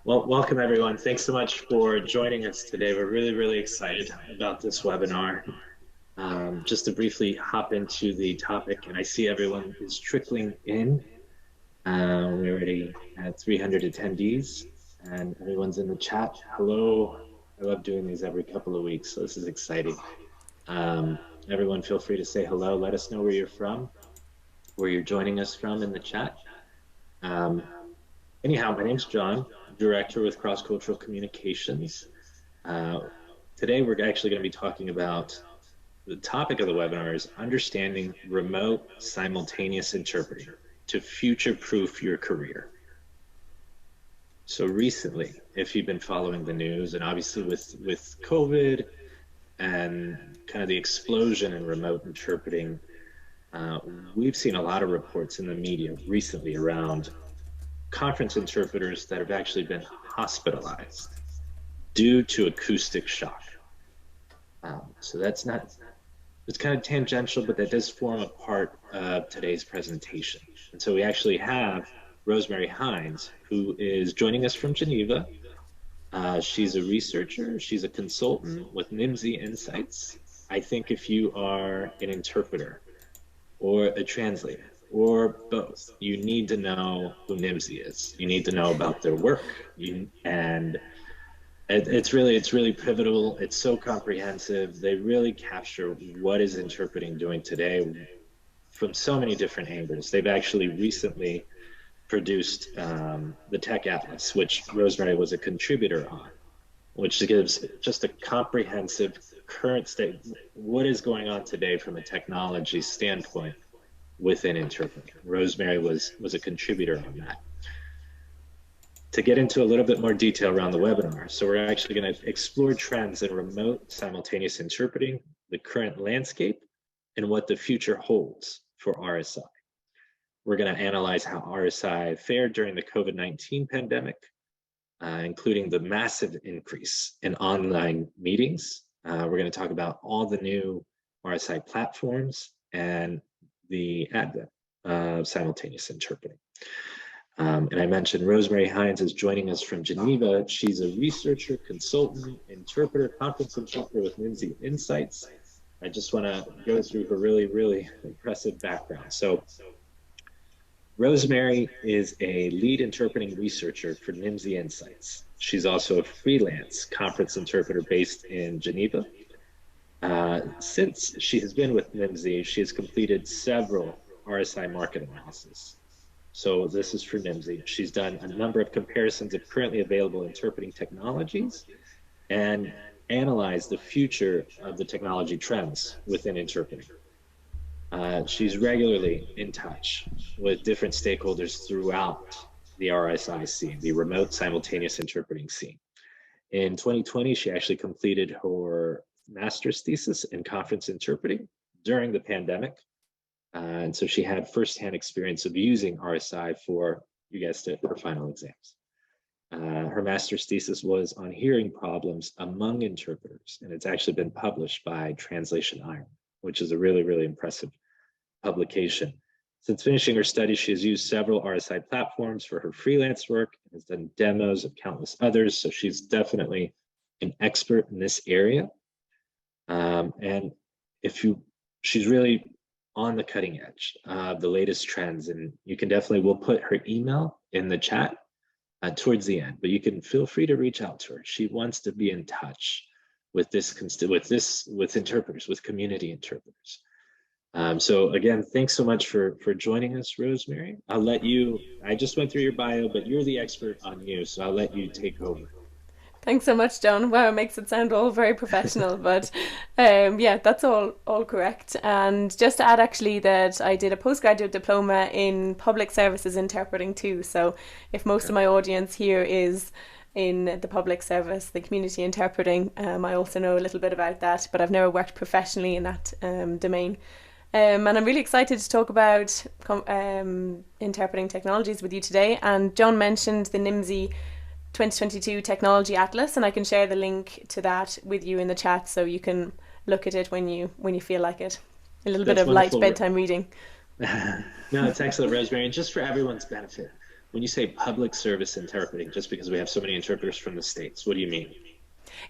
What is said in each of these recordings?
Well, welcome everyone. Thanks so much for joining us today. We're really excited about this webinar. Just to briefly hop into the topic, and I see everyone is trickling in. We already had 300 attendees, and everyone's in the chat. Hello. I love doing these every couple of weeks, so this is exciting. Everyone feel free to say hello. Let us know where you're from, where you're joining us from in the chat. Anyhow, my name's John, Director with Cross-Cultural Communications. Today, we're actually going to be talking about the topic of the webinar is understanding remote simultaneous interpreting to future-proof your career. So recently, if you've been following the news, and obviously with COVID and kind of the explosion in remote interpreting, we've seen a lot of reports in the media recently around conference interpreters that have actually been hospitalized due to acoustic shock. So that's not, it's kind of tangential, but that does form a part of today's presentation. And so we actually have Rosemary Hines, who is joining us from Geneva. She's a researcher, she's a consultant with NIMSY Insights. I think if you are an interpreter or a translator, or both, you need to know who NIMSY is. You need to know about their work. And it's really pivotal. It's so comprehensive. They really capture what is interpreting doing today from so many different angles. They've actually recently produced the Tech Atlas, which Rosemary was a contributor on, which gives just a comprehensive current state, what is going on today from a technology standpoint within interpreting. Rosemary was a contributor on that. To get into a little bit more detail around the webinar, so we're actually going to explore trends in remote simultaneous interpreting, the current landscape, and what the future holds for RSI. We're going to analyze how RSI fared during the COVID-19 pandemic, including the massive increase in online meetings. We're going to talk about all the new RSI platforms and the advent of simultaneous interpreting. And I mentioned Rosemary Hines is joining us from Geneva. She's a researcher, consultant, interpreter, conference interpreter with NIMSY Insights. I just want to go through her really impressive background. So Rosemary is a lead interpreting researcher for NIMSY Insights. She's also a freelance conference interpreter based in Geneva. Since she has been with NIMSY, she has completed several RSI market analysis. So this is for NIMSY. She's done a number of comparisons of currently available interpreting technologies and analyzed the future of the technology trends within interpreting. She's regularly in touch with different stakeholders throughout the RSI scene, the remote simultaneous interpreting scene. In 2020, she actually completed her master's thesis in conference interpreting during the pandemic. And so she had firsthand experience of using RSI for, you guessed it, her final exams. Her master's thesis was on hearing problems among interpreters, and it's actually been published by Translation Ireland, which is a really impressive publication. Since finishing her studies, she has used several RSI platforms for her freelance work and has done demos of countless others. So she's definitely an expert in this area. And she's really on the cutting edge of the latest trends, and you can definitely, we'll put her email in the chat towards the end, but you can feel free to reach out to her. She wants to be in touch with interpreters, with community interpreters. So again, thanks so much for joining us, Rosemary. I just went through your bio, but you're the expert on you, so I'll let you take over. Thanks so much, John. Wow, it makes it sound all very professional, but yeah, that's all correct. And just to add, actually, that I did a postgraduate diploma in public services interpreting too. So if most of my audience here is in the public service, the community interpreting, I also know a little bit about that, but I've never worked professionally in that domain. And I'm really excited to talk about interpreting technologies with you today. And John mentioned the NIMSY 2022 Technology Atlas, and I can share the link to that with you in the chat so you can look at it when you feel like it. A little bit of light bedtime reading. No, it's excellent, Rosemary. And just for everyone's benefit, When you say public service interpreting, just because we have so many interpreters from the States, what do you mean?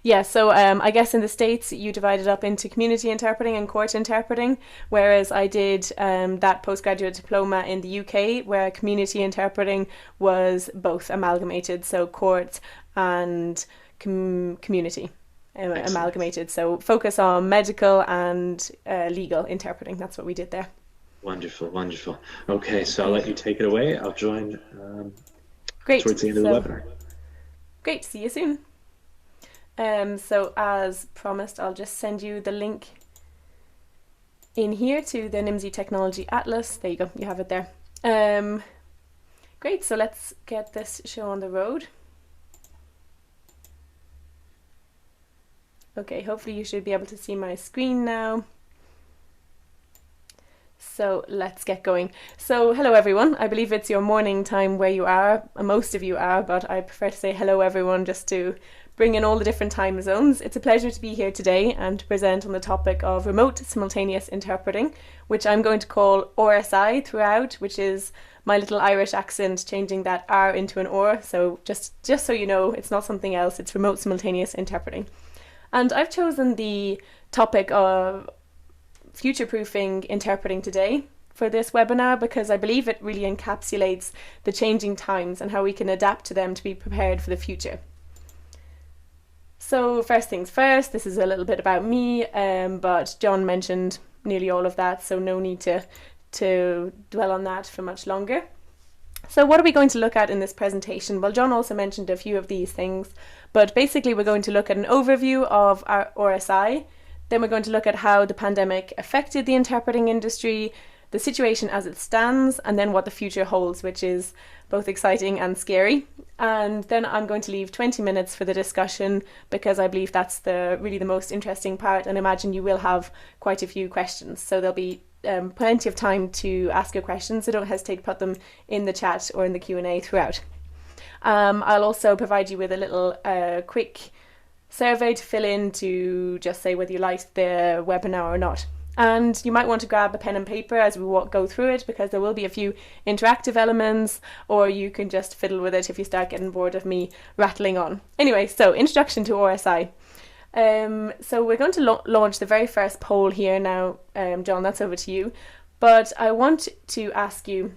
Yeah, so I guess in the States you divide it up into community interpreting and court interpreting, whereas I did that postgraduate diploma in the UK where community interpreting was both amalgamated, so court and community Excellent. amalgamated. So focus on medical and legal interpreting. That's what we did there. Wonderful, wonderful. Okay, so I'll let you take it away. I'll join Great. towards the end of the So webinar. great. See you soon. So as promised, I'll just send you the link in here to the NIMSY Technology Atlas. There you go, you have it there. Great, so let's get this show on the road. Okay, hopefully you should be able to see my screen now. So let's get going. So hello everyone, I believe it's your morning time where you are, most of you are, but I prefer to say hello everyone just to bring in all the different time zones. It's a pleasure to be here today and to present on the topic of remote simultaneous interpreting, which I'm going to call RSI throughout, which is my little Irish accent changing that R into an OR. So just so you know, it's not something else, it's remote simultaneous interpreting. And I've chosen the topic of future-proofing interpreting today for this webinar because I believe it really encapsulates the changing times and how we can adapt to them to be prepared for the future. So first things first, this is a little bit about me, but John mentioned nearly all of that, so no need to dwell on that for much longer. So what are we going to look at in this presentation? Well, John also mentioned a few of these things, but basically we're going to look at an overview of our RSI, then we're going to look at how the pandemic affected the interpreting industry, the situation as it stands, and then what the future holds, which is both exciting and scary. And then I'm going to leave 20 minutes for the discussion because I believe that's really the most interesting part, and imagine you will have quite a few questions. So there'll be plenty of time to ask your questions, so don't hesitate to put them in the chat or in the Q&A throughout. I'll also provide you with a little quick survey to fill in to just say whether you liked the webinar or not. And you might want to grab a pen and paper as we go through it because there will be a few interactive elements, or you can just fiddle with it if you start getting bored of me rattling on. Anyway, so introduction to RSI. So we're going to launch the very first poll here now. John, that's over to you. But I want to ask you,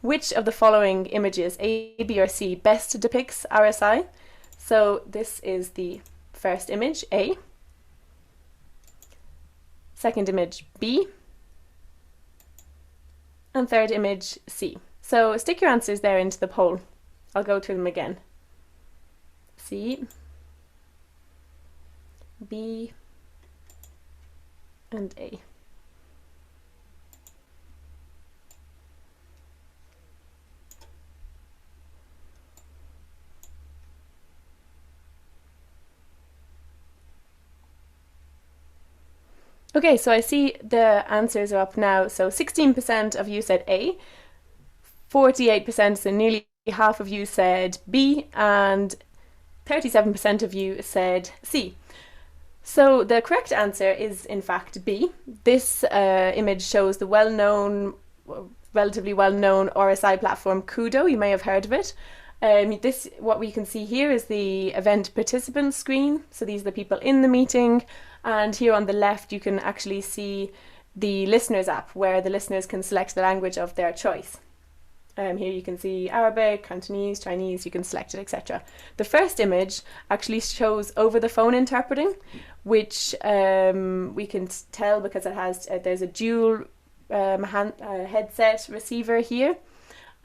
which of the following images, A, B or C, best depicts RSI? So this is the first image, A. Second image, B. And third image, C. So stick your answers there into the poll. I'll go through them again. C, B, and A. Okay, so I see the answers are up now. So 16% of you said A, 48%, so nearly half of you said B, and 37% of you said C. So the correct answer is in fact B. This image shows the relatively well-known RSI platform Kudo. You may have heard of it. What we can see here is the event participant screen. So these are the people in the meeting. And here on the left, you can actually see the listeners app where the listeners can select the language of their choice. Here you can see Arabic, Cantonese, Chinese, you can select it, etc. The first image actually shows over the phone interpreting, which we can tell because it has there's a dual headset receiver here,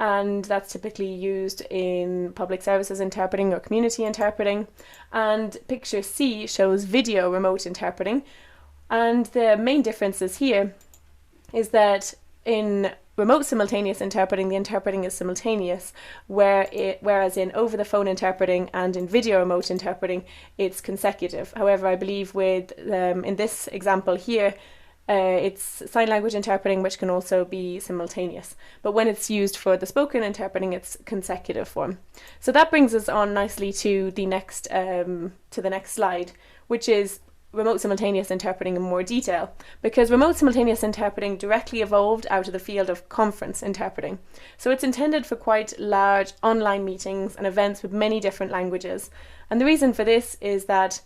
and that's typically used in public services interpreting or community interpreting. And picture C shows video remote interpreting, and the main differences here is that in remote simultaneous interpreting, the interpreting is simultaneous, whereas in over-the-phone interpreting and in video remote interpreting, it's consecutive. However, I believe with in this example here, it's sign language interpreting, which can also be simultaneous. But when it's used for the spoken interpreting, it's consecutive form. So that brings us on nicely to the next slide, which is remote simultaneous interpreting in more detail, because remote simultaneous interpreting directly evolved out of the field of conference interpreting. So it's intended for quite large online meetings and events with many different languages. And the reason for this is that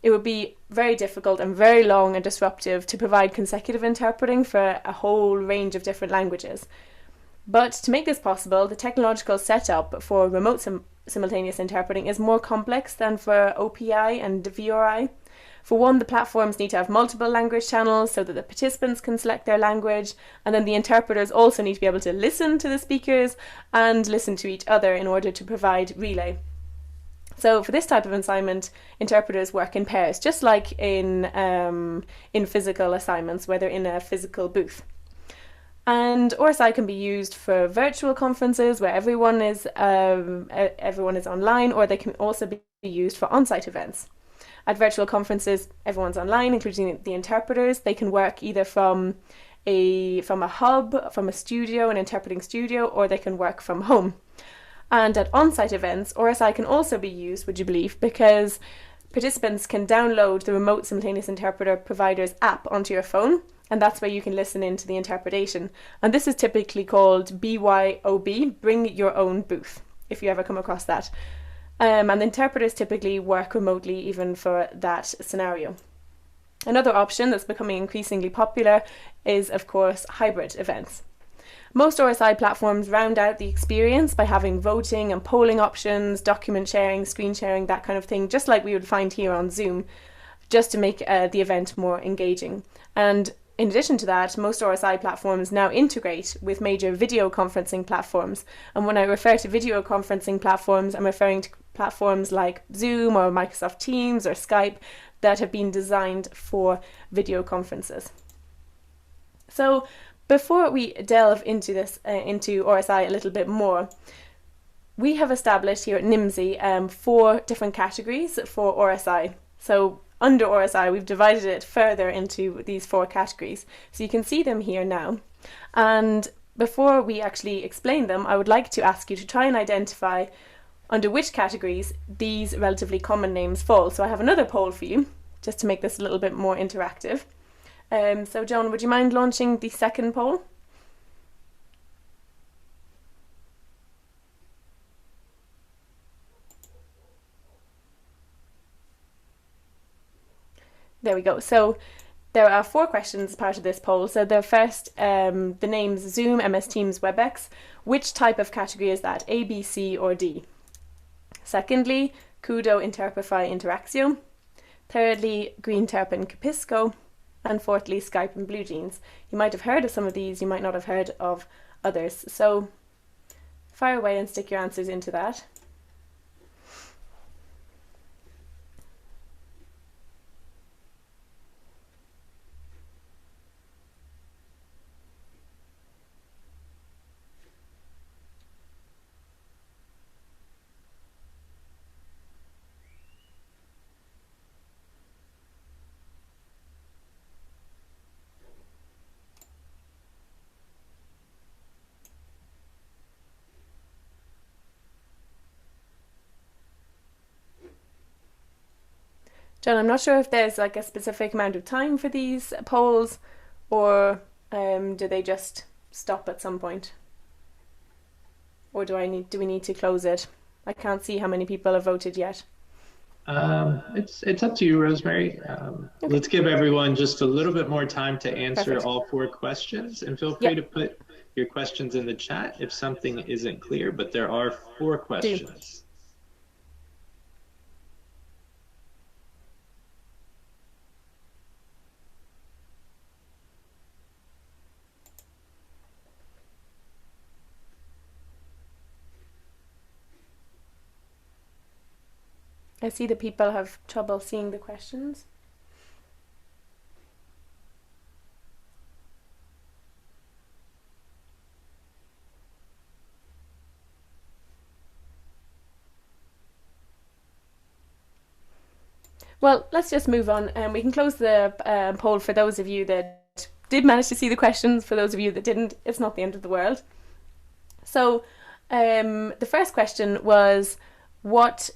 it would be very difficult and very long and disruptive to provide consecutive interpreting for a whole range of different languages. But to make this possible, the technological setup for remote simultaneous interpreting is more complex than for OPI and VRI. For one, the platforms need to have multiple language channels so that the participants can select their language, and then the interpreters also need to be able to listen to the speakers and listen to each other in order to provide relay. So for this type of assignment, interpreters work in pairs, just like in physical assignments, where they're in a physical booth. And RSI can be used for virtual conferences where everyone is online, or they can also be used for on-site events. At virtual conferences, everyone's online, including the interpreters. They can work either from a hub, from a studio, an interpreting studio, or they can work from home. And at on-site events, RSI can also be used, would you believe, because participants can download the Remote Simultaneous Interpreter provider's app onto your phone, and that's where you can listen into the interpretation. And this is typically called BYOB, Bring Your Own Booth, if you ever come across that. And interpreters typically work remotely even for that scenario. Another option that's becoming increasingly popular is, of course, hybrid events. Most RSI platforms round out the experience by having voting and polling options, document sharing, screen sharing, that kind of thing, just like we would find here on Zoom, just to make the event more engaging. And in addition to that, most RSI platforms now integrate with major video conferencing platforms. And when I refer to video conferencing platforms, I'm referring to platforms like Zoom or Microsoft Teams or Skype that have been designed for video conferences. So before we delve into this, into RSI a little bit more, we have established here at NIMSY 4 different categories for RSI. So under RSI, we've divided it further into these 4 categories. So you can see them here now. And before we actually explain them, I would like to ask you to try and identify under which categories these relatively common names fall. So I have another poll for you, just to make this a little bit more interactive. So John, would you mind launching the second poll? There we go. So there are 4 questions as part of this poll. So the first, the names Zoom, MS Teams, WebEx. Which type of category is that? A, B, C, or D? Secondly, Kudo, Interprify, Interaxio. Thirdly, Greenterp and Capisco. And fourthly, Skype and BlueJeans. You might have heard of some of these, you might not have heard of others. So fire away and stick your answers into that. John, I'm not sure if there's like a specific amount of time for these polls, or do they just stop at some point? Or do we need to close it? I can't see how many people have voted yet. It's up to you, Rosemary. Okay. Let's give everyone just a little bit more time to answer Perfect. All 4 questions, and feel free to put your questions in the chat if something isn't clear, but there are 4 questions. I see that people have trouble seeing the questions. Well, let's just move on, and we can close the poll for those of you that did manage to see the questions. For those of you that didn't, it's not the end of the world. So the first question was, what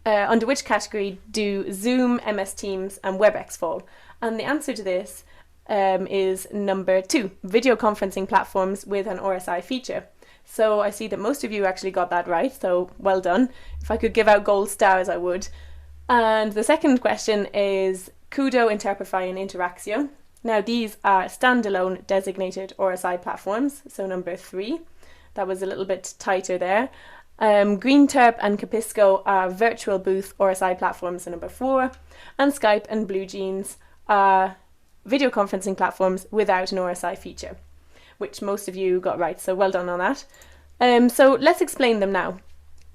under which category do Zoom, MS Teams, and WebEx fall? And the answer to this is number 2, video conferencing platforms with an RSI feature. So I see that most of you actually got that right, so well done. If I could give out gold stars, I would. And the second question is Kudo, Interprify, and Interaxio. Now these are standalone designated RSI platforms, so number 3. That was a little bit tighter there. GreenTerp and Capisco are virtual booth RSI platforms, so number 4. And Skype and BlueJeans are video conferencing platforms without an RSI feature, which most of you got right, so well done on that. So let's explain them now.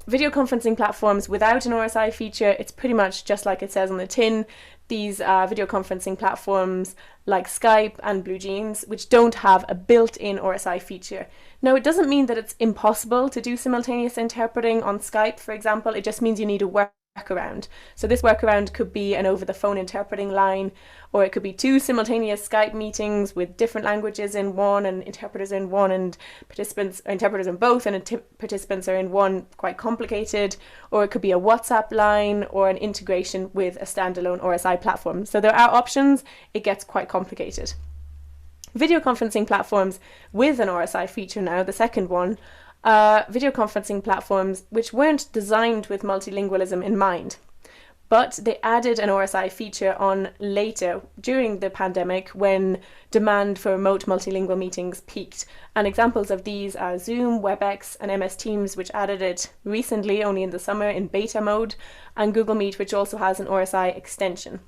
Video conferencing platforms without an RSI feature, it's pretty much just like it says on the tin. These are video conferencing platforms like Skype and BlueJeans, which don't have a built-in RSI feature. Now, it doesn't mean that it's impossible to do simultaneous interpreting on Skype, for example. It just means you need a workaround. So this workaround could be an over-the-phone interpreting line, or it could be 2 simultaneous Skype meetings with different languages in one and interpreters in one and interpreters in both and participants are in one, quite complicated. Or it could be a WhatsApp line or an integration with a standalone RSI platform. So there are options. It gets quite complicated. Video conferencing platforms with an RSI feature now, the second one, video conferencing platforms which weren't designed with multilingualism in mind, but they added an RSI feature on later during the pandemic when demand for remote multilingual meetings peaked. And examples of these are Zoom, WebEx, and MS Teams, which added it recently, only in the summer, in beta mode, and Google Meet, which also has an RSI extension.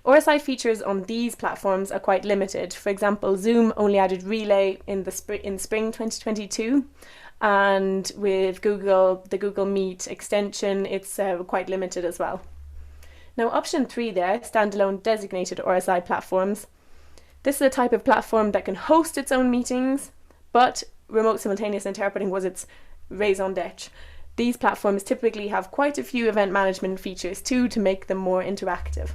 RSI features on these platforms are quite limited. For example, Zoom only added Relay in spring 2022, and with the Google Meet extension, it's quite limited as well. Now, option 3 there, standalone designated RSI platforms. This is a type of platform that can host its own meetings, but remote simultaneous interpreting was its raison d'etre. These platforms typically have quite a few event management features too to make them more interactive.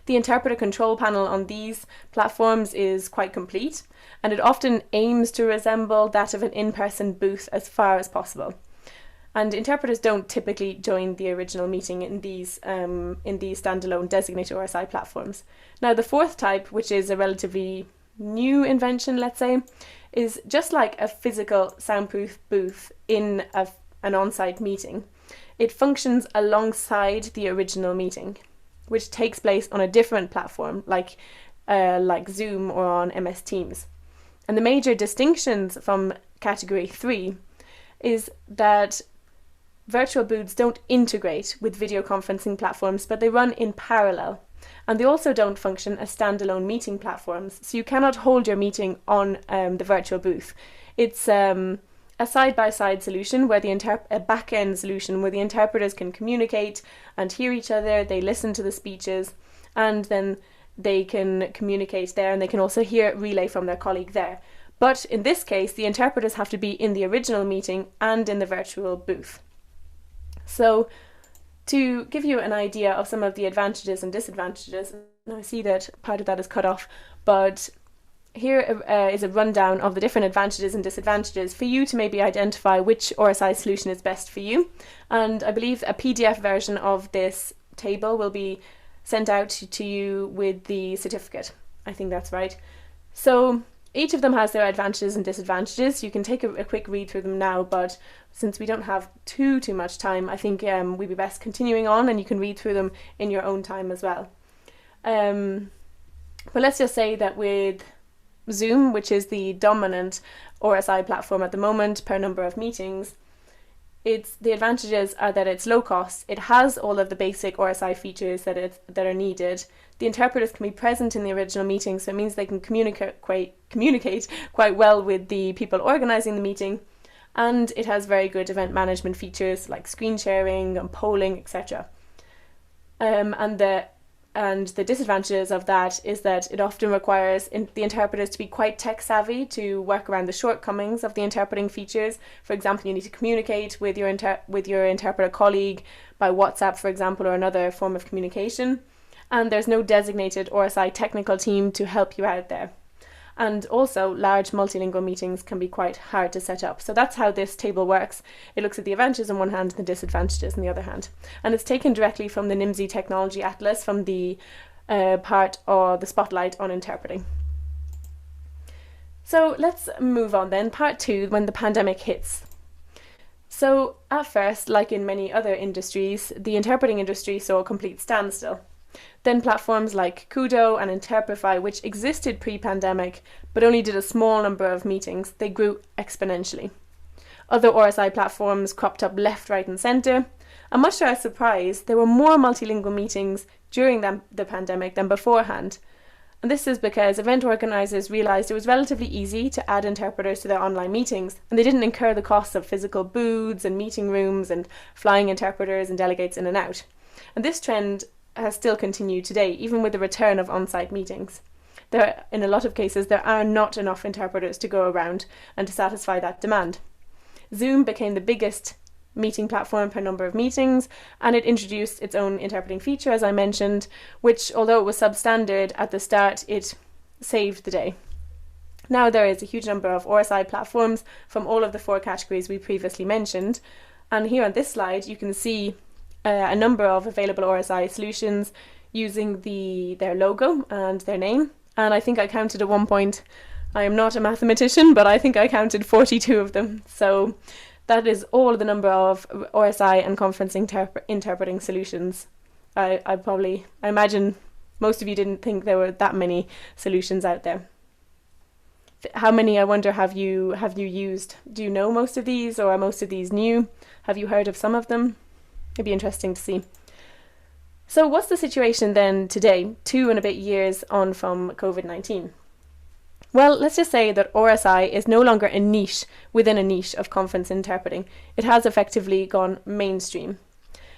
The interpreter control panel on these platforms is quite complete, and it often aims to resemble that of an in-person booth as far as possible. And interpreters don't typically join the original meeting in these standalone designated RSI platforms. Now, the fourth type, which is a relatively new invention, let's say, is just like a physical soundproof booth in an on-site meeting. It functions alongside the original meeting, which takes place on a different platform, like Zoom or on MS Teams. And the major distinctions from category 3 is that virtual booths don't integrate with video conferencing platforms, but they run in parallel. And they also don't function as standalone meeting platforms, so you cannot hold your meeting on the virtual booth. It's a side-by-side solution, where a back-end solution where the interpreters can communicate and hear each other, they listen to the speeches, and then they can communicate there, and they can also hear relay from their colleague there. But in this case, the interpreters have to be in the original meeting and in the virtual booth. So to give you an idea of some of the advantages and disadvantages, now I see that part of that is cut off, but here is a rundown of the different advantages and disadvantages for you to maybe identify which RSI solution is best for you. And I believe a PDF version of this table will be sent out to you with the certificate. I think that's right. So each of them has their advantages and disadvantages. You can take a quick read through them now, but since we don't have too much time, I think we'd be best continuing on, and you can read through them in your own time as well. But let's just say that with Zoom, which is the dominant RSI platform at the moment per number of meetings, the advantages are that it's low cost, it has all of the basic RSI features that are needed. The interpreters can be present in the original meeting, so it means they can communicate quite well with the people organising the meeting, and it has very good event management features like screen sharing and polling, etc. And the disadvantages of that is that it often requires the interpreters to be quite tech savvy to work around the shortcomings of the interpreting features. For example, you need to communicate with your interpreter colleague by WhatsApp, for example, or another form of communication. And there's no designated RSI technical team to help you out there. And also, large multilingual meetings can be quite hard to set up. So that's how this table works. It looks at the advantages on one hand and the disadvantages on the other hand. And it's taken directly from the NIMSI Technology Atlas, from the part or the spotlight on interpreting. So let's move on then. Part 2, when the pandemic hits. So at first, like in many other industries, the interpreting industry saw a complete standstill. Then platforms like Kudo and Interprify, which existed pre-pandemic but only did a small number of meetings, they grew exponentially. Other RSI platforms cropped up left, right and centre, and much to our surprise, there were more multilingual meetings during the pandemic than beforehand. And this is because event organisers realised it was relatively easy to add interpreters to their online meetings, and they didn't incur the costs of physical booths and meeting rooms and flying interpreters and delegates in and out. And this trend has still continued today, even with the return of on-site meetings. In a lot of cases, there are not enough interpreters to go around and to satisfy that demand. Zoom became the biggest meeting platform per number of meetings, and it introduced its own interpreting feature, as I mentioned, which, although it was substandard at the start, it saved the day. Now there is a huge number of RSI platforms from all of the 4 categories we previously mentioned, and here on this slide you can see a number of available RSI solutions using their logo and their name. And I think I counted at one point, I am not a mathematician, but I think I counted 42 of them. So that is all the number of RSI and conference interpreting solutions. I imagine most of you didn't think there were that many solutions out there. How many, I wonder, have you used? Do you know most of these, or are most of these new? Have you heard of some of them? It'd be interesting to see. So what's the situation then today, 2 and a bit years on from COVID-19? Well, let's just say that RSI is no longer a niche within a niche of conference interpreting. It has effectively gone mainstream.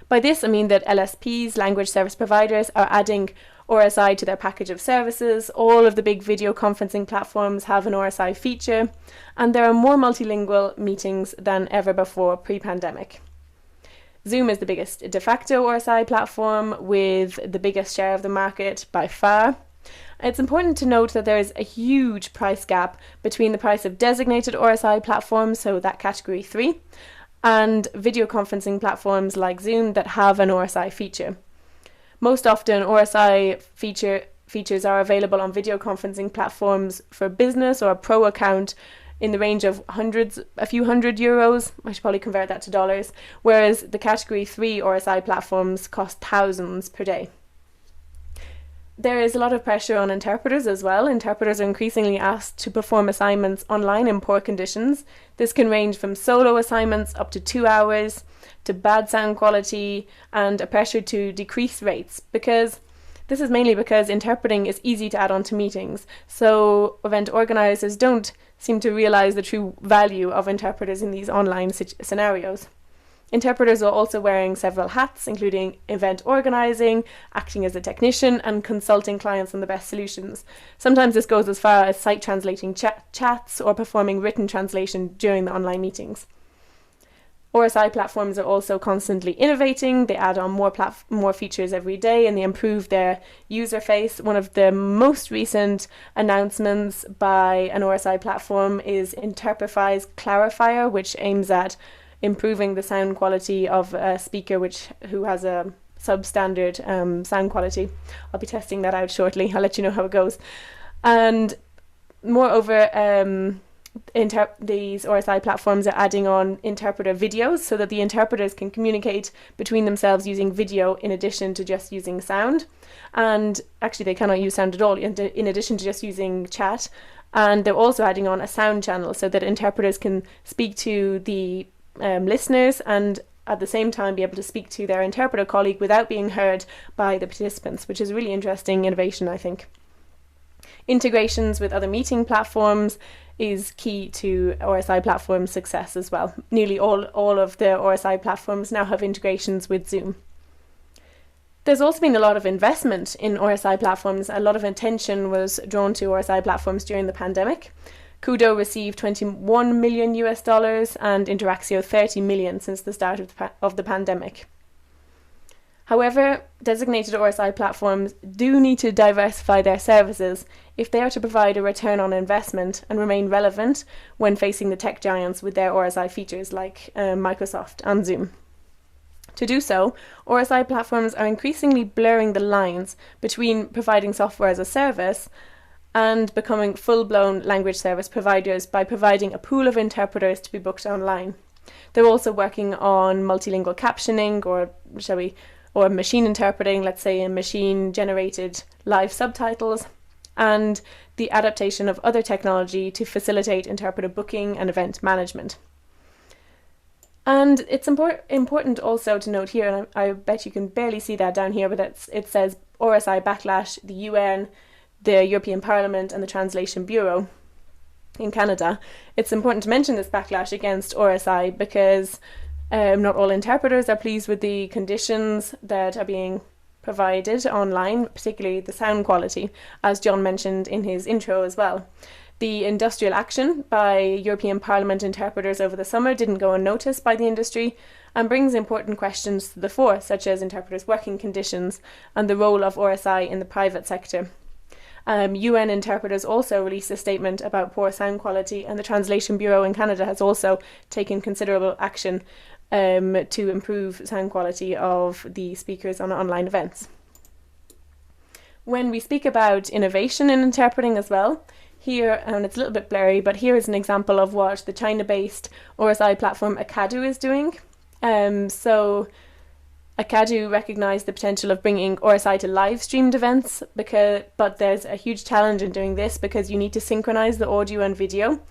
By this, I mean that LSPs, language service providers, are adding RSI to their package of services. All of the big video conferencing platforms have an RSI feature, and there are more multilingual meetings than ever before pre-pandemic. Zoom is the biggest de facto RSI platform with the biggest share of the market by far. It's important to note that there is a huge price gap between the price of designated RSI platforms, so that category 3, and video conferencing platforms like Zoom that have an RSI feature. Most often, RSI features are available on video conferencing platforms for business or a pro account in the range of a few hundred euros. I should probably convert that to dollars, whereas the category 3 RSI platforms cost thousands per day. There is a lot of pressure on interpreters as well. Interpreters are increasingly asked to perform assignments online in poor conditions. This can range from solo assignments up to 2 hours, to bad sound quality, and a pressure to decrease rates, because this is mainly because interpreting is easy to add on to meetings. So event organisers don't seem to realise the true value of interpreters in these online scenarios. Interpreters are also wearing several hats, including event organising, acting as a technician, and consulting clients on the best solutions. Sometimes this goes as far as site translating chats or performing written translation during the online meetings. RSI platforms are also constantly innovating. They add on more features every day, and they improve their user face. One of the most recent announcements by an RSI platform is Interprify's Clarifier, which aims at improving the sound quality of a speaker who has a substandard sound quality. I'll be testing that out shortly. I'll let you know how it goes. And moreover, these RSI platforms are adding on interpreter videos so that the interpreters can communicate between themselves using video in addition to just using sound. And actually they cannot use sound at all in addition to just using chat. And they're also adding on a sound channel so that interpreters can speak to the listeners and at the same time be able to speak to their interpreter colleague without being heard by the participants, which is a really interesting innovation, I think. Integrations with other meeting platforms is key to RSI platform success as well. Nearly all of the RSI platforms now have integrations with Zoom. There's also been a lot of investment in RSI platforms. A lot of attention was drawn to RSI platforms during the pandemic. Kudo received $21 million and Interaxio $30 million since the start of the pandemic. However, designated RSI platforms do need to diversify their services if they are to provide a return on investment and remain relevant when facing the tech giants with their RSI features like Microsoft and Zoom. To do so, RSI platforms are increasingly blurring the lines between providing software as a service and becoming full-blown language service providers by providing a pool of interpreters to be booked online. They're also working on multilingual captioning, or machine interpreting, let's say in machine-generated live subtitles, and the adaptation of other technology to facilitate interpreter booking and event management. And it's important also to note here, and I bet you can barely see that down here, but it says RSI backlash, the UN, the European Parliament, and the Translation Bureau in Canada. It's important to mention this backlash against RSI because not all interpreters are pleased with the conditions that are being provided online, particularly the sound quality, as John mentioned in his intro as well. The industrial action by European Parliament interpreters over the summer didn't go unnoticed by the industry and brings important questions to the fore, such as interpreters' working conditions and the role of RSI in the private sector. UN interpreters also released a statement about poor sound quality, and the Translation Bureau in Canada has also taken considerable action to improve sound quality of the speakers on online events. When we speak about innovation in interpreting as well, here, and it's a little bit blurry, but here is an example of what the China-based RSI platform Akadu is doing. So Akadu recognised the potential of bringing RSI to live-streamed events, but there's a huge challenge in doing this because you need to synchronise the audio and video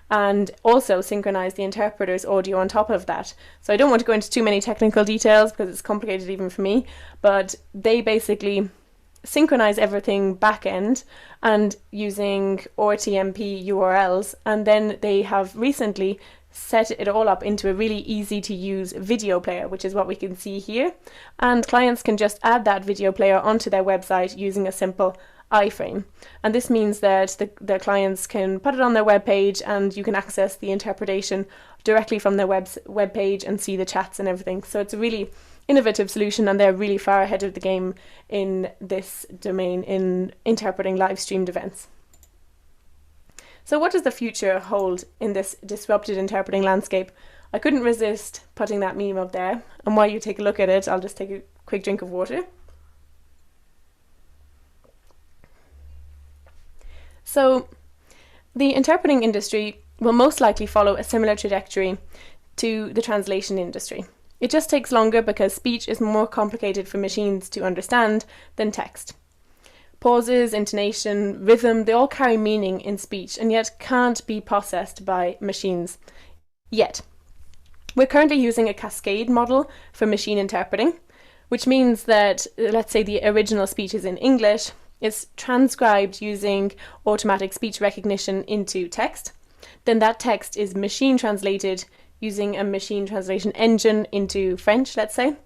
and also synchronise the interpreter's audio on top of that. So I don't want to go into too many technical details because it's complicated even for me, but they basically synchronize everything back end and using RTMP URLs, and then they have recently set it all up into a really easy to use video player, which is what we can see here, and clients can just add that video player onto their website using a simple iframe. And this means that the clients can put it on their web page and you can access the interpretation directly from their web page and see the chats and everything. So it's a really innovative solution, and they're really far ahead of the game in this domain in interpreting live streamed events. So what does the future hold in this disrupted interpreting landscape? I couldn't resist putting that meme up there, and while you take a look at it, I'll just take a quick drink of water. So the interpreting industry will most likely follow a similar trajectory to the translation industry. It just takes longer because speech is more complicated for machines to understand than text. Pauses, intonation, rhythm, they all carry meaning in speech and yet can't be processed by machines yet. We're currently using a cascade model for machine interpreting, which means that, let's say the original speech is in English, it's transcribed using automatic speech recognition into text. Then that text is machine translated using a machine translation engine into French, let's say.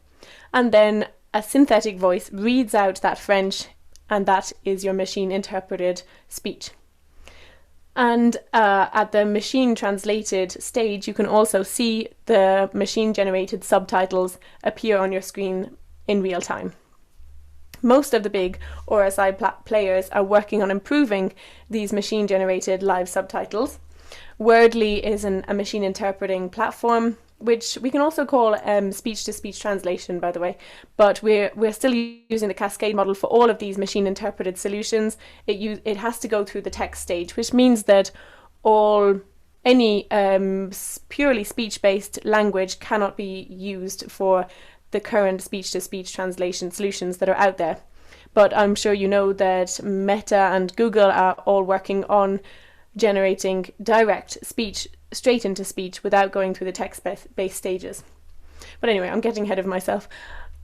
And then a synthetic voice reads out that French, and that is your machine interpreted speech. And at the machine translated stage, you can also see the machine generated subtitles appear on your screen in real time. Most of the big RSI players are working on improving these machine generated live subtitles. Wordly is a machine interpreting platform, which we can also call speech-to-speech translation, by the way. But we're still using the cascade model for all of these machine interpreted solutions. It has to go through the text stage, which means that any purely speech-based language cannot be used for the current speech-to-speech translation solutions that are out there. But I'm sure you know that Meta and Google are all working on generating direct speech straight into speech without going through the text-based stages. But anyway, I'm getting ahead of myself.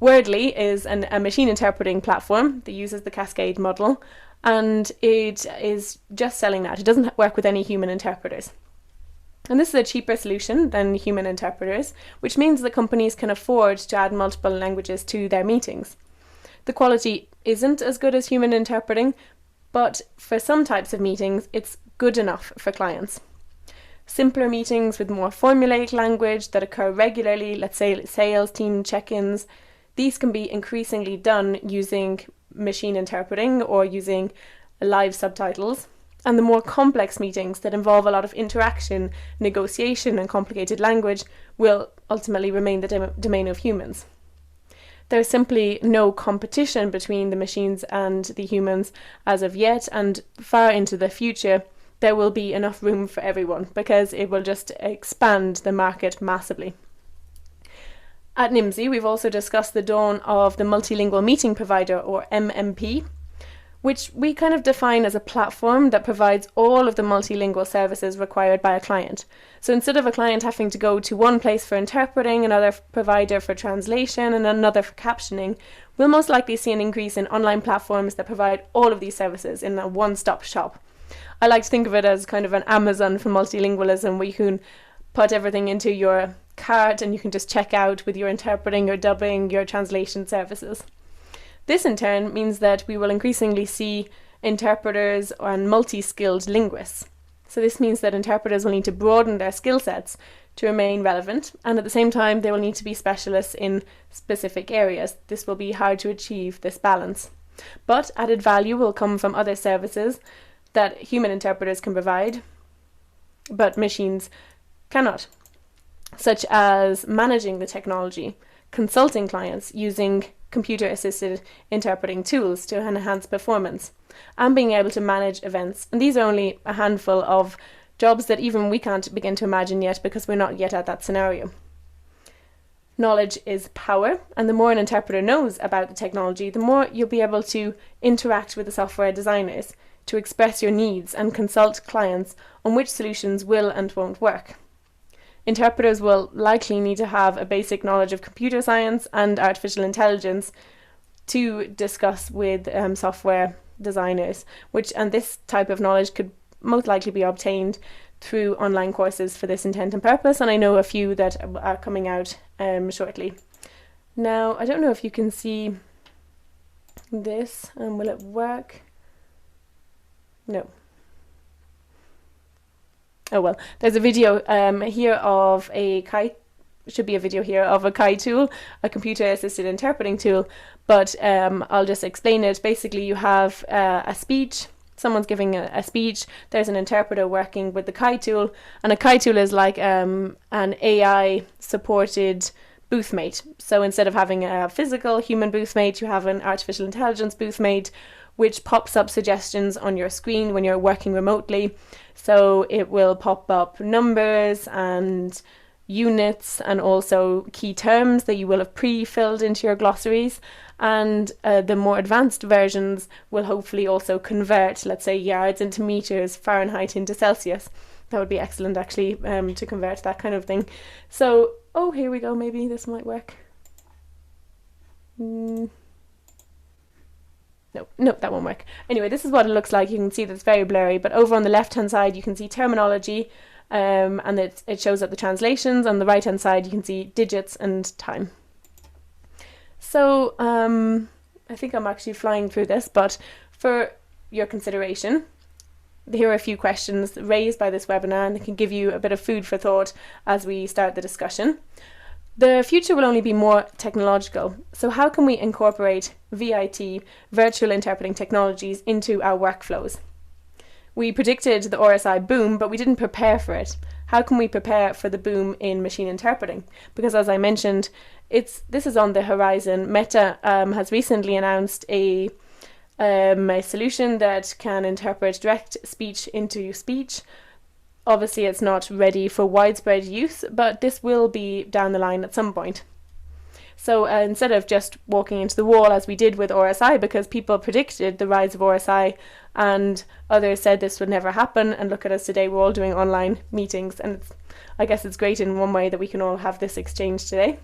Wordly is a machine interpreting platform that uses the cascade model, and it is just selling that. It doesn't work with any human interpreters. And this is a cheaper solution than human interpreters, which means that companies can afford to add multiple languages to their meetings. The quality isn't as good as human interpreting, but for some types of meetings, it's good enough for clients. Simpler meetings with more formulaic language that occur regularly, let's say sales team check-ins, These can be increasingly done using machine interpreting or using live subtitles. And the more complex meetings that involve a lot of interaction, negotiation, and complicated language will ultimately remain the domain of humans. There's simply no competition between the machines and the humans as of yet, and far into the future, there will be enough room for everyone because it will just expand the market massively. At NIMSY, we've also discussed the dawn of the multilingual meeting provider, or MMP, which we kind of define as a platform that provides all of the multilingual services required by a client. So instead of a client having to go to one place for interpreting, another provider for translation, and another for captioning, we'll most likely see an increase in online platforms that provide all of these services in a one-stop shop. I like to think of it as kind of an Amazon for multilingualism, where you can put everything into your cart and you can just check out with your interpreting, your dubbing, your translation services. This in turn means that we will increasingly see interpreters and multi-skilled linguists. So this means that interpreters will need to broaden their skill sets to remain relevant, and at the same time they will need to be specialists in specific areas. This will be hard to achieve this balance. But added value will come from other services that human interpreters can provide, but machines cannot, such as managing the technology, consulting clients using computer-assisted interpreting tools to enhance performance, and being able to manage events. And these are only a handful of jobs that even we can't begin to imagine yet because we're not yet at that scenario. Knowledge is power, and the more an interpreter knows about the technology, the more you'll be able to interact with the software designers to express your needs and consult clients on which solutions will and won't work. Interpreters will likely need to have a basic knowledge of computer science and artificial intelligence to discuss with software designers, and this type of knowledge could most likely be obtained through online courses for this intent and purpose, and I know a few that are coming out shortly. Now, I don't know if you can see this, will it work? No. Oh well, there's a video here of a Kai, should be a video here of a Kai tool, a computer-assisted interpreting tool, but I'll just explain it. Basically, you have a speech, someone's giving a speech, there's an interpreter working with the Kai tool, and a Kai tool is like an AI-supported boothmate. So instead of having a physical human boothmate, you have an artificial intelligence boothmate, which pops up suggestions on your screen when you're working remotely. So it will pop up numbers and units and also key terms that you will have pre-filled into your glossaries. And the more advanced versions will hopefully also convert, let's say, yards into meters, Fahrenheit into Celsius. That would be excellent, actually, to convert that kind of thing. So, oh, here we go. Maybe this might work. No, that won't work. Anyway, this is what it looks like. You can see that it's very blurry, but over on the left-hand side, you can see terminology, and it shows up the translations. On the right-hand side, you can see digits and time. So I think I'm actually flying through this, but for your consideration, here are a few questions raised by this webinar, and they can give you a bit of food for thought as we start the discussion. The future will only be more technological, so how can we incorporate VIT, virtual interpreting technologies, into our workflows? We predicted the RSI boom, but we didn't prepare for it. How can we prepare for the boom in machine interpreting? Because as I mentioned, this is on the horizon. Meta has recently announced a solution that can interpret direct speech into speech. Obviously, it's not ready for widespread use, but this will be down the line at some point. So instead of just walking into the wall as we did with RSI, because people predicted the rise of RSI and others said this would never happen, and look at us today, we're all doing online meetings, and I guess it's great in one way that we can all have this exchange today.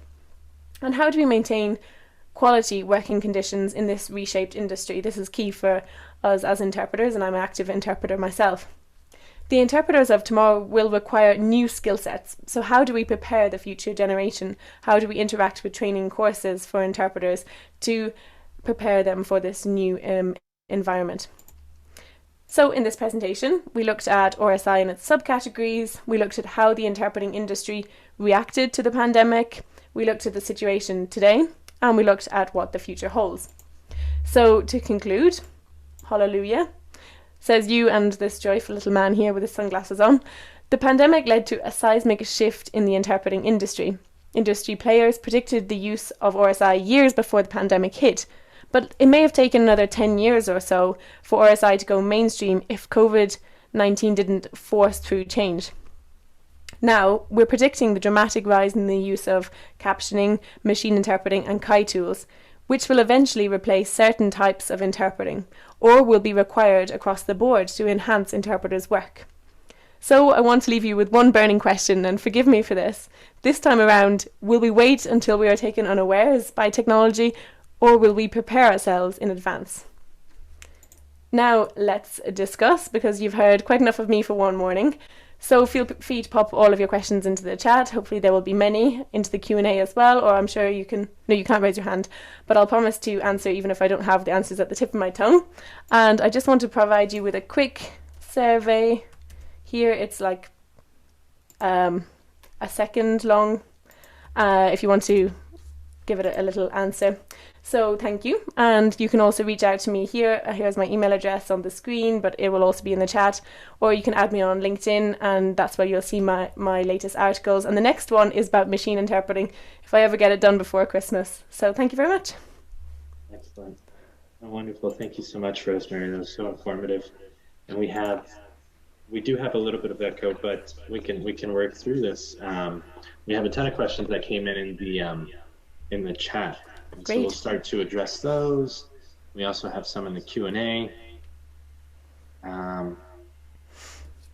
And how do we maintain quality working conditions in this reshaped industry? This is key for us as interpreters, and I'm an active interpreter myself. The interpreters of tomorrow will require new skill sets. So how do we prepare the future generation? How do we interact with training courses for interpreters to prepare them for this new environment? So in this presentation, we looked at RSI and its subcategories. We looked at how the interpreting industry reacted to the pandemic. We looked at the situation today, and we looked at what the future holds. So to conclude, hallelujah, says you and this joyful little man here with his sunglasses on, the pandemic led to a seismic shift in the interpreting industry. Industry players predicted the use of RSI years before the pandemic hit, but it may have taken another 10 years or so for RSI to go mainstream if COVID-19 didn't force through change. Now, we're predicting the dramatic rise in the use of captioning, machine interpreting, and Kai tools, which will eventually replace certain types of interpreting, or will be required across the board to enhance interpreters' work. So I want to leave you with one burning question, and forgive me for this. This time around, will we wait until we are taken unawares by technology, or will we prepare ourselves in advance? Now let's discuss, because you've heard quite enough of me for one morning. So feel free to pop all of your questions into the chat. Hopefully there will be many into the Q&A as well, or I'm sure you can... No, you can't raise your hand, but I'll promise to answer even if I don't have the answers at the tip of my tongue. And I just want to provide you with a quick survey. Here it's like a second long, if you want to give it a little answer. So thank you, and you can also reach out to me here. Here's my email address on the screen, but it will also be in the chat, or you can add me on LinkedIn, and that's where you'll see my latest articles. And the next one is about machine interpreting, if I ever get it done before Christmas. So thank you very much. Excellent. Oh, wonderful. Thank you so much, Rosemary. That was so informative. And we do have a little bit of echo, but we can work through this. We have a ton of questions that came in the chat. And so we'll start to address those. We also have some in the Q&A.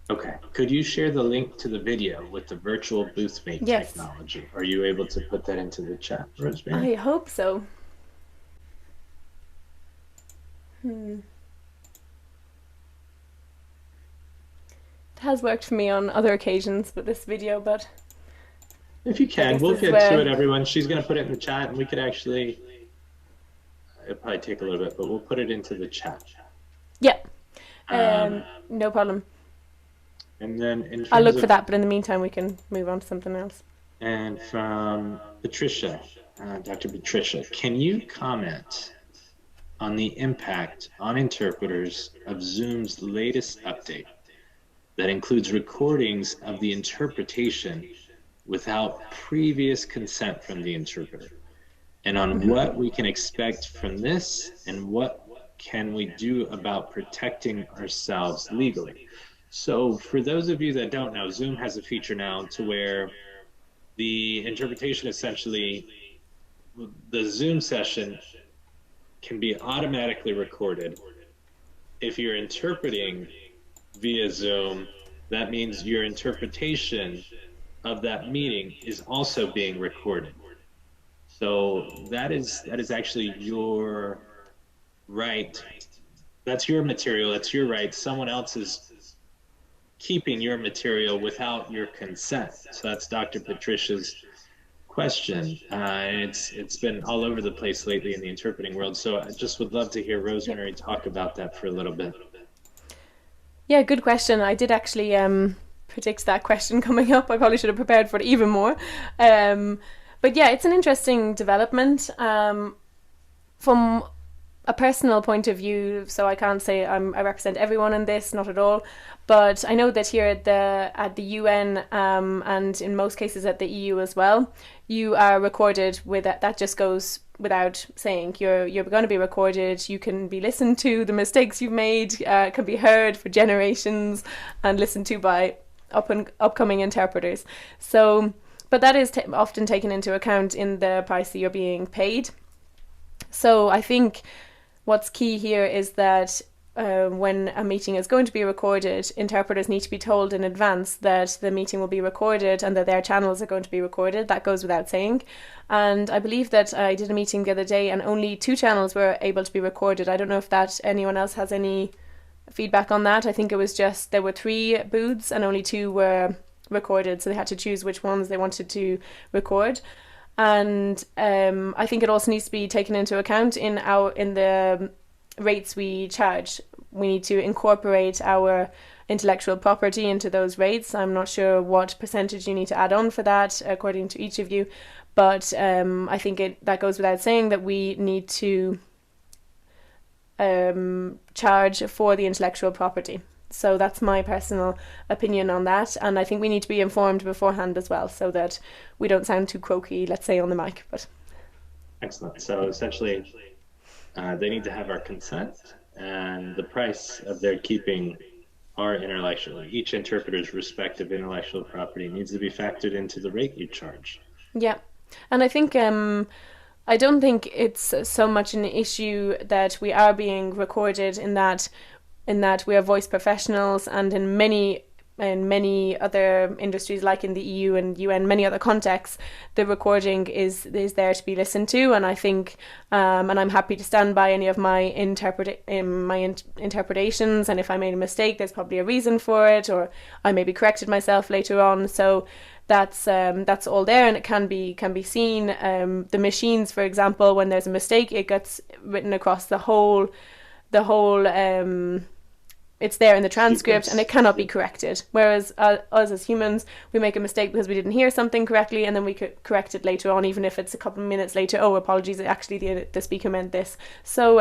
Okay, could you share the link to the video with the virtual boothmate technology? Are you able to put that into the chat, Rosemary? I hope so. It has worked for me on other occasions with this video, but... If you can, we'll get to it, everyone. She's going to put it in the chat, and we could actually... It'll probably take a little bit, but we'll put it into the chat. Yeah, no problem. And then I'll look for that, but in the meantime, we can move on to something else. And from Patricia, Dr. Patricia, can you comment on the impact on interpreters of Zoom's latest update that includes recordings of the interpretation without previous consent from the interpreter, and on what we can expect from this and what can we do about protecting ourselves legally? So for those of you that don't know, Zoom has a feature now to where the interpretation essentially, the Zoom session can be automatically recorded. If you're interpreting via Zoom, that means your interpretation of that meeting is also being recorded. So that is actually your right. That's your material. That's your right. Someone else is keeping your material without your consent. So that's Dr. Patricia's question. It's been all over the place lately in the interpreting world. So I just would love to hear Rosemary talk about that for a little bit. Yeah, good question. I did actually predict that question coming up. I probably should have prepared for it even more. But yeah, it's an interesting development. From a personal point of view, so I can't say I represent everyone in this, not at all. But I know that here at the UN and in most cases at the EU as well, you are recorded with that just goes without saying. You're going to be recorded. You can be listened to. The mistakes you've made can be heard for generations and listened to by upcoming interpreters. So, but that is often taken into account in the price that you're being paid. So I think what's key here is that when a meeting is going to be recorded, interpreters need to be told in advance that the meeting will be recorded and that their channels are going to be recorded. That goes without saying. And I believe that I did a meeting the other day and only 2 channels were able to be recorded. I don't know if anyone else has any feedback on that. I think it was just there were 3 booths and only 2 were recorded, so they had to choose which ones they wanted to record. And I think it also needs to be taken into account in the rates we charge. We need to incorporate our intellectual property into those rates. I'm not sure what percentage you need to add on for that according to each of you, But I think that goes without saying that we need to charge for the intellectual property. So that's my personal opinion on that, and I think we need to be informed beforehand as well, so that we don't sound too croaky, let's say, on the mic. But Excellent. So essentially, they need to have our consent, and the price of their keeping our intellectual, each interpreter's respective intellectual property needs to be factored into the rate you charge. yeah, and I think I don't think it's so much an issue that we are being recorded in that we are voice professionals, and in many other industries, like in the EU and UN, many other contexts, the recording is there to be listened to. And I think, and I'm happy to stand by any of my interpretations. And if I made a mistake, there's probably a reason for it, or I maybe corrected myself later on. So that's all there, and it can be seen. The machines, for example, when there's a mistake, it gets written across the whole. It's there in the transcript, and it cannot be corrected. Whereas us as humans, we make a mistake because we didn't hear something correctly, and then we could correct it later on, even if it's a couple of minutes later. Oh, apologies, actually the speaker meant this. So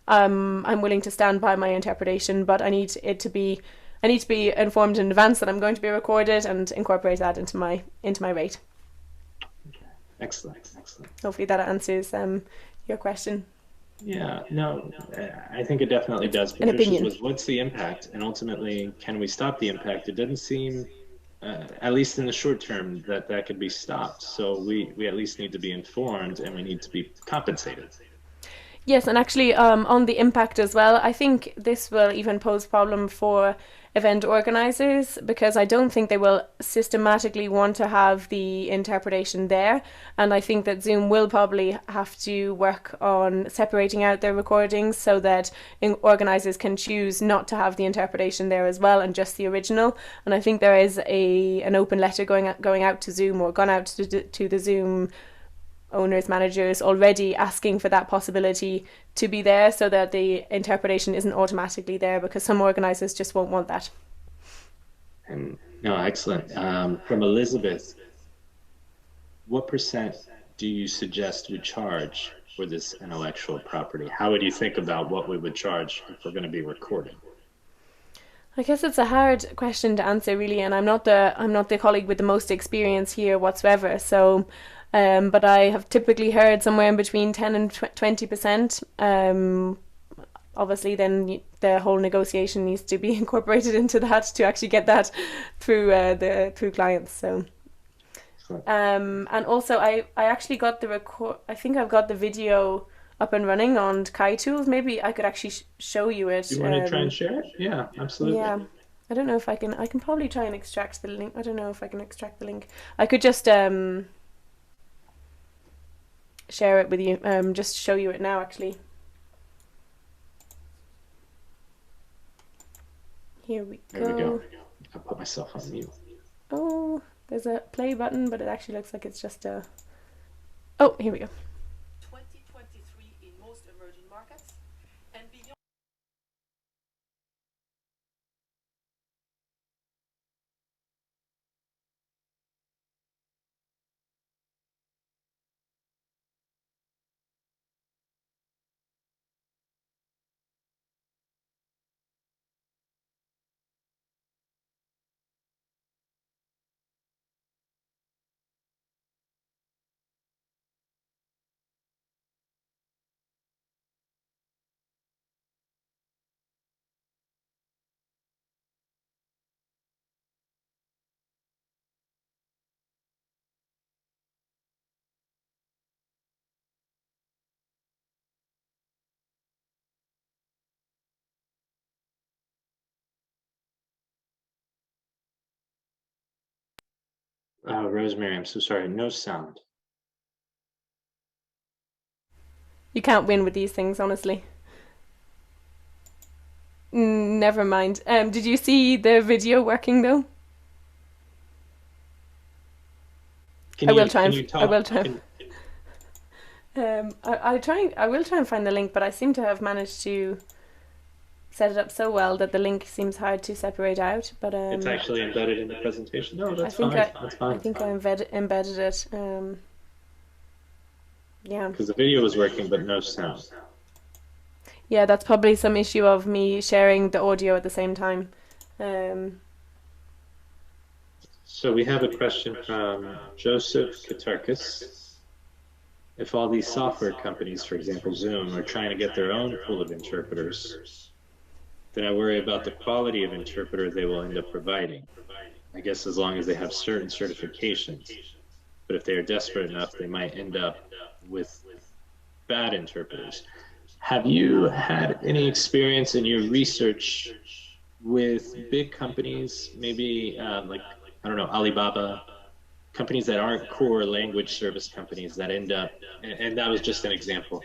I'm willing to stand by my interpretation, but I need to be informed in advance that I'm going to be recorded, and incorporate that into my rate. Excellent. Hopefully that answers your question. Yeah, no, I think it definitely does. An opinion. Was what's the impact, and ultimately, can we stop the impact? It doesn't seem, at least in the short term, that could be stopped. So we at least need to be informed, and we need to be compensated. Yes, and actually on the impact as well, I think this will even pose problem for event organizers, because I don't think they will systematically want to have the interpretation there, and I think that Zoom will probably have to work on separating out their recordings so that organizers can choose not to have the interpretation there as well, and just the original. And I think there is an open letter going out to Zoom, or gone out to the Zoom owners, managers already, asking for that possibility to be there, so that the interpretation isn't automatically there, because some organizers just won't want that. And no, excellent. From Elizabeth, what percent do you suggest we charge for this intellectual property? How would you think about what we would charge if we're going to be recording? I guess it's a hard question to answer, really, and I'm not the colleague with the most experience here whatsoever. So but I have typically heard somewhere in between 10 and 20%. Obviously, then the whole negotiation needs to be incorporated into that to actually get that through clients. So, and also I actually got the record. I think I've got the video up and running on Kai Tools. Maybe I could actually show you it. You want to try and share it? Yeah, absolutely. Yeah. I don't know if I can. I can probably try and extract the link. I don't know if I can extract the link. I could just share it with you, just show you it now, actually. Here we go. There we go. I'll put myself on mute. Oh, there's a play button, but it actually looks like it's just a... Oh, here we go. 2023 in most emerging markets and beyond. Rosemary, I'm so sorry. No sound. You can't win with these things, honestly. Never mind. Did you see the video working though? I will try. I will try. I will try and find the link, but I seem to have managed to set it up so well that the link seems hard to separate out. But it's actually embedded in the presentation. No, that's fine. That's fine. I think I embedded it. Yeah. because the video was working but no sound. Yeah, that's probably some issue of me sharing the audio at the same time. Um, So we have a question from Joseph Katarkis. If all these software companies, for example, Zoom, are trying to get their own pool of interpreters, then I worry about the quality of interpreter they will end up providing. I guess as long as they have certain certifications. But if they are desperate enough, they might end up with bad interpreters. Have you had any experience in your research with big companies, maybe like, I don't know, Alibaba, companies that aren't core language service companies that end up, and that was just an example,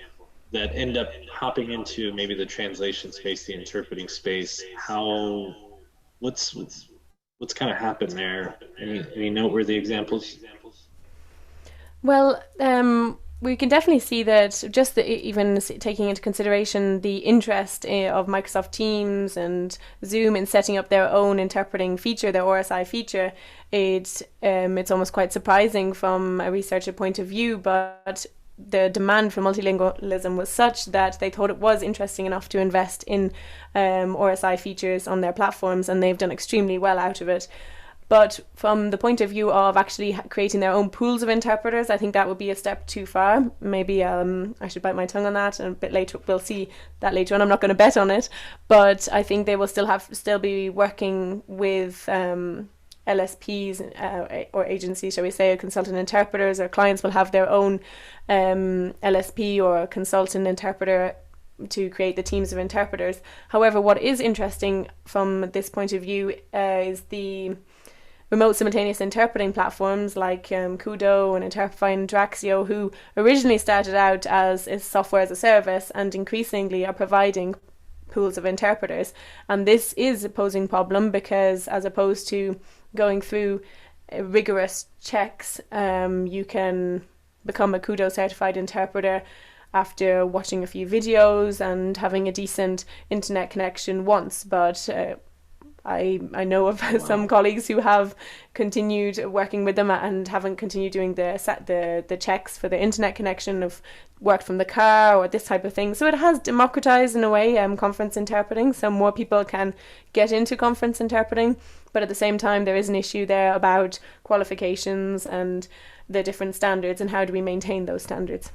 that end up hopping into maybe the translation space, the interpreting space? What's what's kind of happened there? Any noteworthy examples? Well, we can definitely see that just even taking into consideration the interest of Microsoft Teams and Zoom in setting up their own interpreting feature, their RSI feature, it's almost quite surprising from a researcher point of view, but the demand for multilingualism was such that they thought it was interesting enough to invest in RSI features on their platforms, and they've done extremely well out of it. But from the point of view of actually creating their own pools of interpreters, I think that would be a step too far. Maybe I should bite my tongue on that, and a bit later we'll see that later on. I'm not going to bet on it, but I think they will still be working with LSPs or agencies, shall we say, or consultant interpreters, or clients will have their own LSP or consultant interpreter to create the teams of interpreters. However, what is interesting from this point of view is the remote simultaneous interpreting platforms like Kudo and Interprify and Draxio, who originally started out as a software as a service and increasingly are providing pools of interpreters. And this is a posing problem because, as opposed to going through rigorous checks, you can become a Kudo certified interpreter after watching a few videos and having a decent internet connection once. But I know of some colleagues who have continued working with them and haven't continued doing the checks for the internet connection, of worked from the car or this type of thing. So it has democratized in a way conference interpreting, so more people can get into conference interpreting. But at the same time, there is an issue there about qualifications and the different standards, and how do we maintain those standards.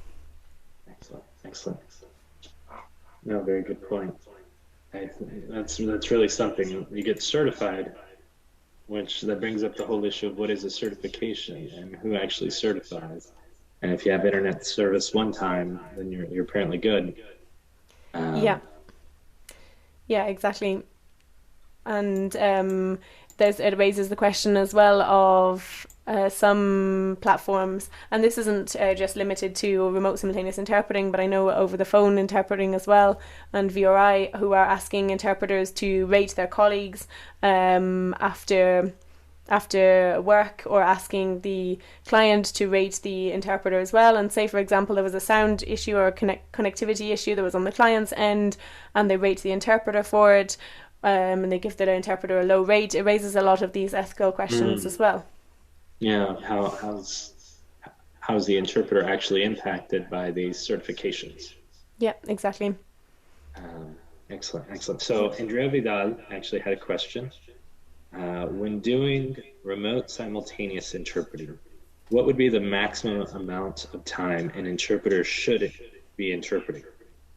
Excellent. No, very good point. That's really something. You get certified, which that brings up the whole issue of what is a certification and who actually certifies. And if you have internet service one time, then you're apparently good. Yeah, exactly. And it raises the question as well of some platforms, and this isn't just limited to remote simultaneous interpreting, but I know over the phone interpreting as well, and VRI, who are asking interpreters to rate their colleagues after work, or asking the client to rate the interpreter as well. And say, for example, there was a sound issue or a connectivity issue that was on the client's end, and they rate the interpreter for it, and they give the interpreter a low rate. It raises a lot of these ethical questions as well. Yeah, how's the interpreter actually impacted by these certifications? Yeah, exactly. Excellent. So Andrea Vidal actually had a question. When doing remote simultaneous interpreting, what would be the maximum amount of time an interpreter should be interpreting?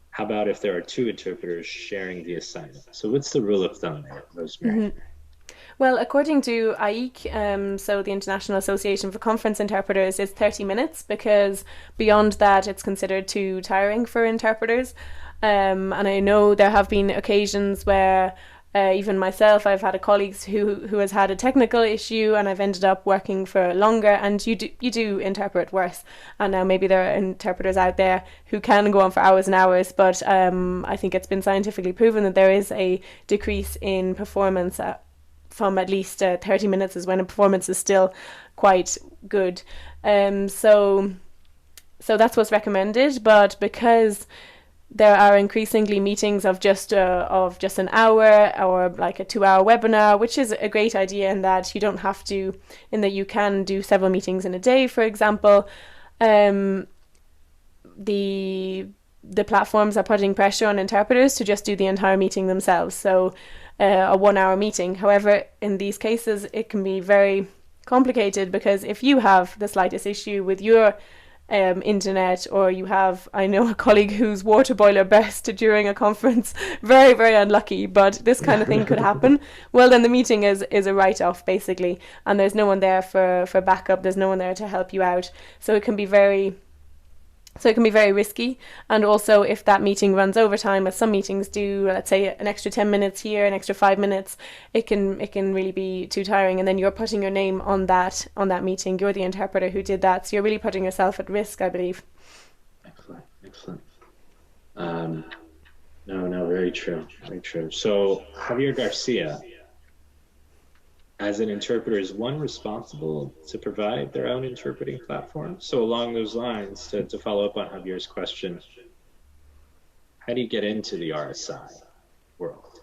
How about if there are two interpreters sharing the assignment? So what's the rule of thumb there, Rosemary? Mm-hmm. Well, according to AIC, so the International Association for Conference Interpreters, it's 30 minutes, because beyond that it's considered too tiring for interpreters. And I know there have been occasions where even myself, I've had a colleague who has had a technical issue, and I've ended up working for longer, and you do interpret worse. And now maybe there are interpreters out there who can go on for hours and hours, but I think it's been scientifically proven that there is a decrease in performance from at least 30 minutes is when a performance is still quite good. So that's what's recommended. But because there are increasingly meetings of just an hour, or like a 2-hour webinar, which is a great idea in that you don't have to, in that you can do several meetings in a day, for example. the platforms are putting pressure on interpreters to just do the entire meeting themselves. So a 1 hour meeting. However, in these cases, it can be very complicated because if you have the slightest issue with your internet, or you have, I know a colleague whose water boiler burst during a conference, very, very unlucky, but this kind of thing could happen, well, then the meeting is a write-off, basically, and there's no one there for backup, there's no one there to help you out, so it can be very risky. And also, if that meeting runs overtime, as some meetings do, let's say an extra 10 minutes here, an extra 5 minutes, it can really be too tiring. And then you're putting your name on that meeting. You're the interpreter who did that. So you're really putting yourself at risk, I believe. Excellent. No, very true. So Javier Garcia, as an interpreter, is one responsible to provide their own interpreting platform? So along those lines, to follow up on Javier's question, how do you get into the RSI world?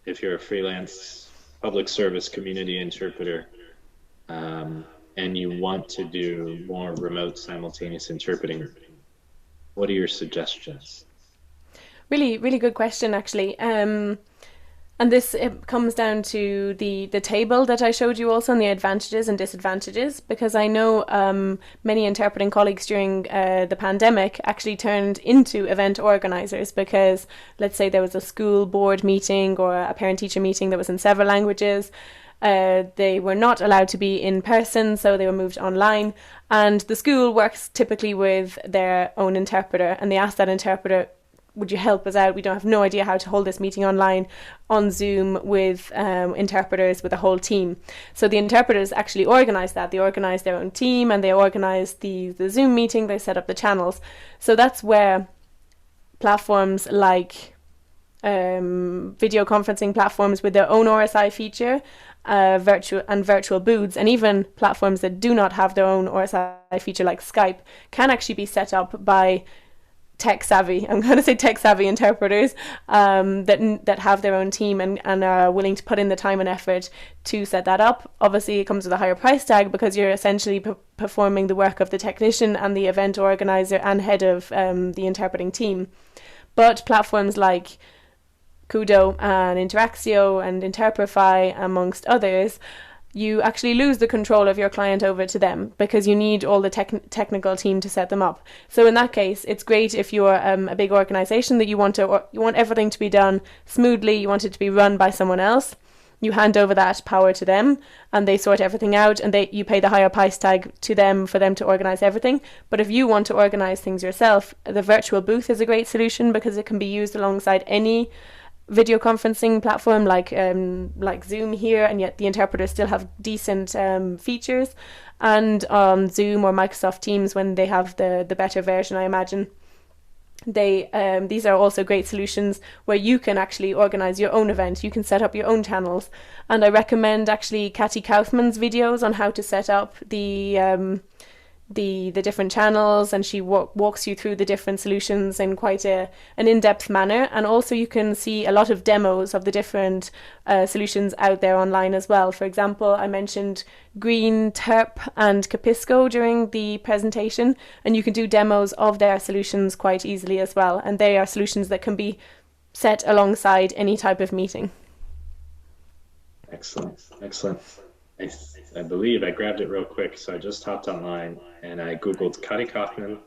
If you're a freelance public service community interpreter, and you want to do more remote simultaneous interpreting, what are your suggestions? Really, really good question, actually. And this, it comes down to the table that I showed you also, on the advantages and disadvantages, because I know many interpreting colleagues during the pandemic actually turned into event organisers, because let's say there was a school board meeting or a parent-teacher meeting that was in several languages. They were not allowed to be in person, so they were moved online, and the school works typically with their own interpreter, and they asked that interpreter, would you help us out? We don't have no idea how to hold this meeting online on Zoom with interpreters, with a whole team. So the interpreters actually organised that. They organised their own team, and they organised the Zoom meeting. They set up the channels. So that's where platforms like video conferencing platforms with their own RSI feature, virtual booths, and even platforms that do not have their own RSI feature like Skype, can actually be set up by tech savvy interpreters that have their own team and are willing to put in the time and effort to set that up. Obviously, it comes with a higher price tag because you're essentially performing the work of the technician and the event organizer and head of the interpreting team. But platforms like Kudo and Interaxio and Interprify, amongst others, you actually lose the control of your client over to them because you need all the technical team to set them up. So in that case, it's great if you're a big organization that you want everything to be done smoothly, you want it to be run by someone else. You hand over that power to them and they sort everything out, and you pay the higher price tag to them for them to organize everything. But if you want to organize things yourself, the virtual booth is a great solution because it can be used alongside any video conferencing platform like Zoom here, and yet the interpreters still have decent features. And on Zoom or Microsoft Teams, when they have the better version, I imagine, these are also great solutions where you can actually organize your own event. You can set up your own channels, and I recommend actually Kathy Kaufman's videos on how to set up the different channels, and she walks you through the different solutions in quite an in-depth manner. And also you can see a lot of demos of the different solutions out there online as well. For example, I mentioned Green, Terp and Capisco during the presentation, and you can do demos of their solutions quite easily as well, and they are solutions that can be set alongside any type of meeting. Excellent. I believe I grabbed it real quick, so I just hopped online and I Googled Katty Kaufman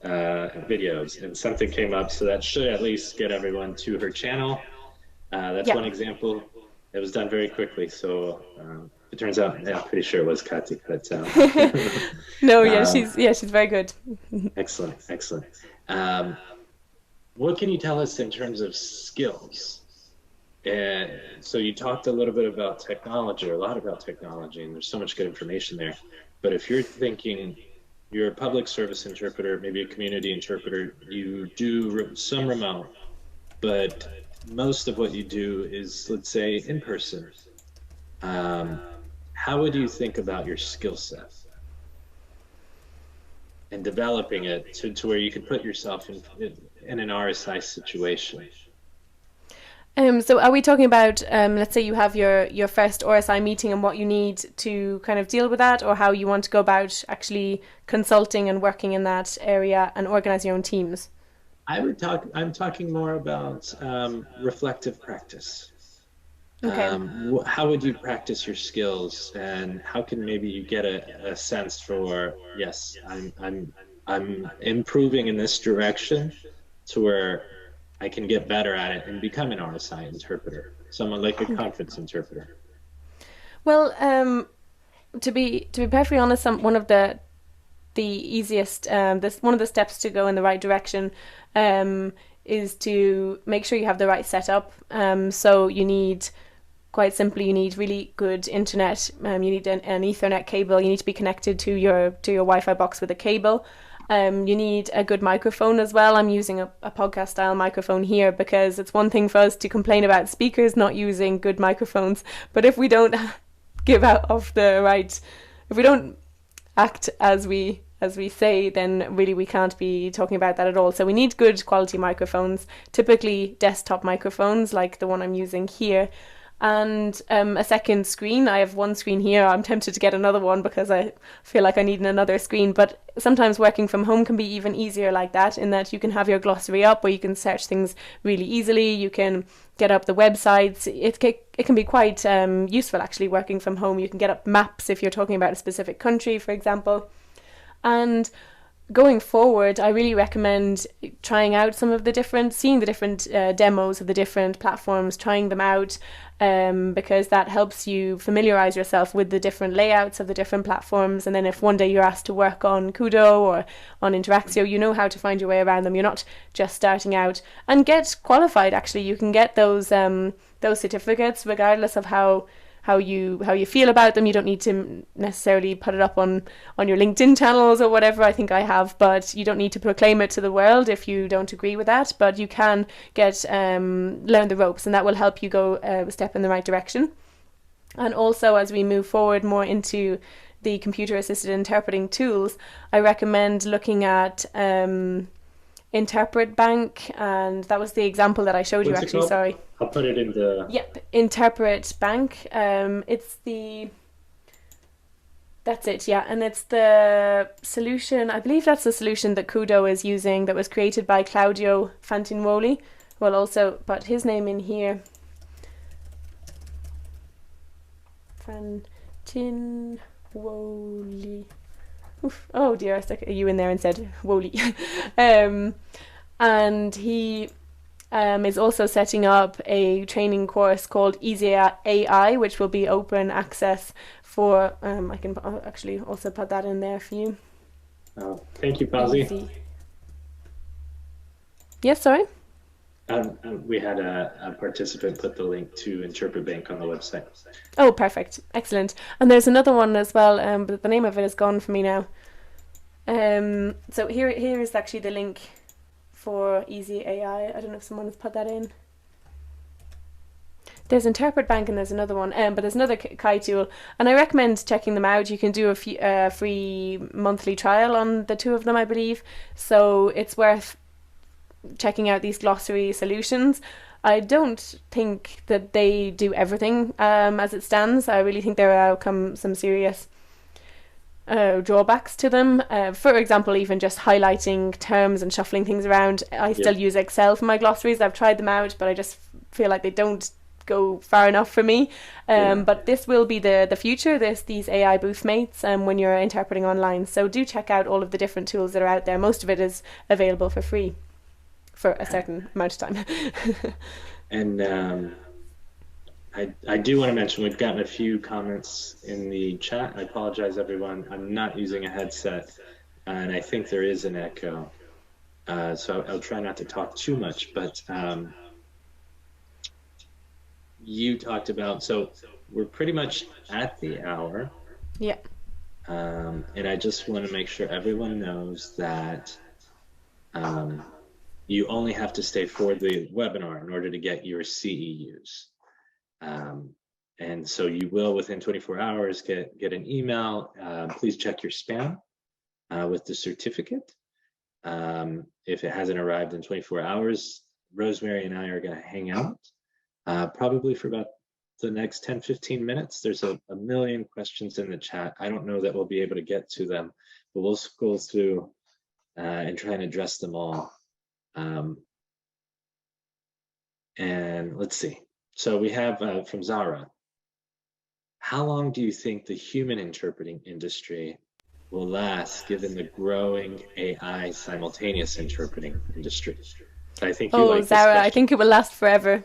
videos, and something came up, so that should at least get everyone to her channel. That's one example. It was done very quickly, so it turns out, I'm pretty sure it was Katty, but no, she's very good. Excellent. What can you tell us in terms of skills? And so you talked a little bit about technology, or a lot about technology, and there's so much good information there. But if you're thinking you're a public service interpreter, maybe a community interpreter, you do some remote, but most of what you do is, let's say, in person. How would you think about your skill set and developing it to where you can put yourself in an RSI situation? So are we talking about, let's say you have your first RSI meeting and what you need to kind of deal with that, or how you want to go about actually consulting and working in that area and organize your own teams? I'm talking more about reflective practice. Okay. How would you practice your skills, and how can maybe you get a sense for, yes, I'm improving in this direction to where I can get better at it and become an RSI interpreter, someone like a conference interpreter. Well, to be perfectly honest, one of the easiest this one of the steps to go in the right direction is to make sure you have the right setup. So you need, quite simply, you need really good internet. You need an Ethernet cable. You need to be connected to your Wi-Fi box with a cable. You need a good microphone as well. I'm using a podcast style microphone here because it's one thing for us to complain about speakers not using good microphones, but if we don't give out of the right, if we don't act as we say, then really we can't be talking about that at all. So we need good quality microphones, typically desktop microphones like the one I'm using here, and a second screen. I have one screen here. I'm tempted to get another one because I feel like I need another screen, but sometimes working from home can be even easier like that, in that you can have your glossary up where you can search things really easily. You can get up the websites. It can be quite useful actually working from home. You can get up maps if you're talking about a specific country, for example. And going forward, I really recommend trying out seeing the different demos of the different platforms, trying them out, because that helps you familiarize yourself with the different layouts of the different platforms. And then if one day you're asked to work on Kudo or on Interaxio, you know how to find your way around them. You're not just starting out, and get qualified. Actually, you can get those certificates regardless of how you feel about them. You don't need to necessarily put it up on your LinkedIn channels or whatever. I think I have, but you don't need to proclaim it to the world if you don't agree with that. But you can learn the ropes, and that will help you go a step in the right direction. And also, as we move forward more into the computer assisted interpreting tools, I recommend looking at Interpret Bank, and that was the example that I showed you What's it actually. called? Sorry. I'll put it in the. Yep, Interpret Bank. It's the That's it, yeah, and it's the solution. I believe that's the solution that Kudo is using, that was created by Claudio Fantinwoli. Well, also, but his name in here, Fantinwoli. Oof. Oh dear, I stuck a U in there and said Woli. And he is also setting up a training course called Easy AI, which will be open access for. I can actually also put that in there for you. Oh, thank you, Pazzi. Yes, sorry. We had a participant put the link to Interpret Bank on the website. Oh, perfect, excellent. And there's another one as well, but the name of it is gone for me now. So here is actually the link for Easy AI. I don't know if someone has put that in. There's Interpret Bank and there's another one, but there's another Kai tool, and I recommend checking them out. You can do a free monthly trial on the two of them, I believe. So it's worth checking out these glossary solutions. I don't think that they do everything as it stands. I really think there are some serious drawbacks to them. For example, even just highlighting terms and shuffling things around. I still use Excel for my glossaries. I've tried them out, but I just feel like they don't go far enough for me. But this will be the future, these AI booth mates when you're interpreting online. So do check out all of the different tools that are out there. Most of it is available for free for a certain amount of time. And I do want to mention we've gotten a few comments in the chat. I apologize, everyone. I'm not using a headset, and I think there is an echo. So I'll try not to talk too much, but you talked about, so we're pretty much at the hour. Yeah. And I just want to make sure everyone knows that you only have to stay for the webinar in order to get your CEUs. And so you will, within 24 hours, get an email. Please check your spam with the certificate. If it hasn't arrived in 24 hours, Rosemary and I are going to hang out probably for about the next 10-15 minutes. There's a million questions in the chat. I don't know that we'll be able to get to them, but we'll scroll through and try and address them all. And let's see. So we have from Zara, how long do you think the human interpreting industry will last given the growing AI simultaneous interpreting industry? I think you like this Zara, question. I think it will last forever.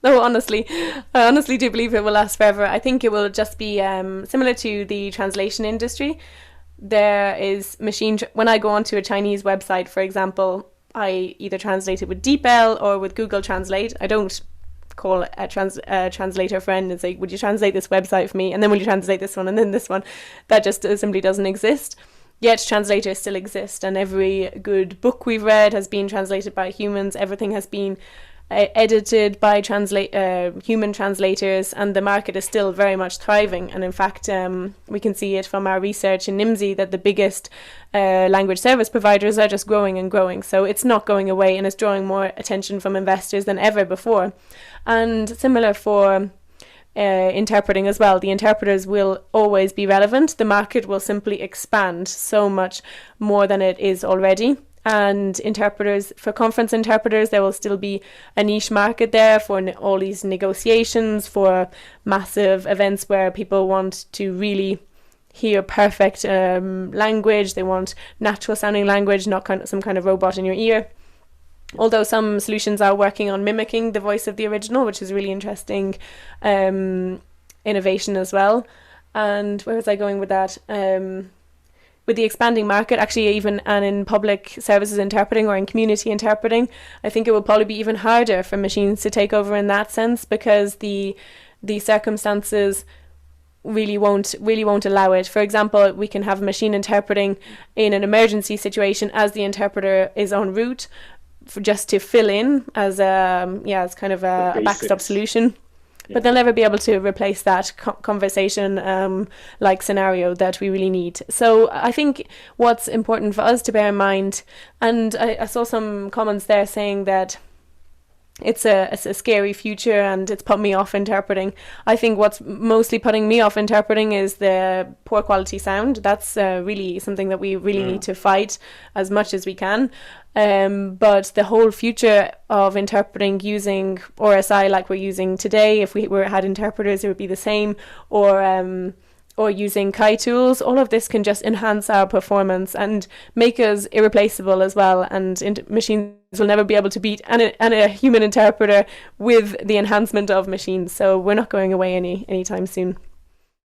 No, honestly, I honestly do believe it will last forever. I think it will just be similar to the translation industry. There is when I go onto a Chinese website, for example, I either translate it with DeepL or with Google Translate. I don't call a translator friend and say, would you translate this website for me? And then will you translate this one and then this one? That just simply doesn't exist. Yet translators still exist, and every good book we've read has been translated by humans. Everything has been edited by human translators, and the market is still very much thriving. And in fact, we can see it from our research in NIMSY that the biggest language service providers are just growing and growing. So it's not going away, and it's drawing more attention from investors than ever before. And similar for interpreting as well. The interpreters will always be relevant. The market will simply expand so much more than it is already. And interpreters, for conference interpreters, there will still be a niche market there for all these negotiations, for massive events where people want to really hear perfect language. They want natural sounding language, not some kind of robot in your ear. Although some solutions are working on mimicking the voice of the original, which is really interesting innovation as well. And where was I going with that? With the expanding market, actually, even and in public services interpreting or in community interpreting, I think it will probably be even harder for machines to take over in that sense, because the circumstances really won't allow it. For example, we can have a machine interpreting in an emergency situation as the interpreter is en route, just to fill in as as kind of a backstop solution. Yeah. But they'll never be able to replace that conversation like scenario that we really need. So I think what's important for us to bear in mind, and I saw some comments there saying that it's a scary future and it's put me off interpreting. I think what's mostly putting me off interpreting is the poor quality sound. That's really something that we really need to fight as much as we can. But the whole future of interpreting using RSI like we're using today, if we had interpreters, it would be the same, or using Kai tools, all of this can just enhance our performance and make us irreplaceable as well. And machines will never be able to beat a human interpreter with the enhancement of machines. So we're not going away anytime soon.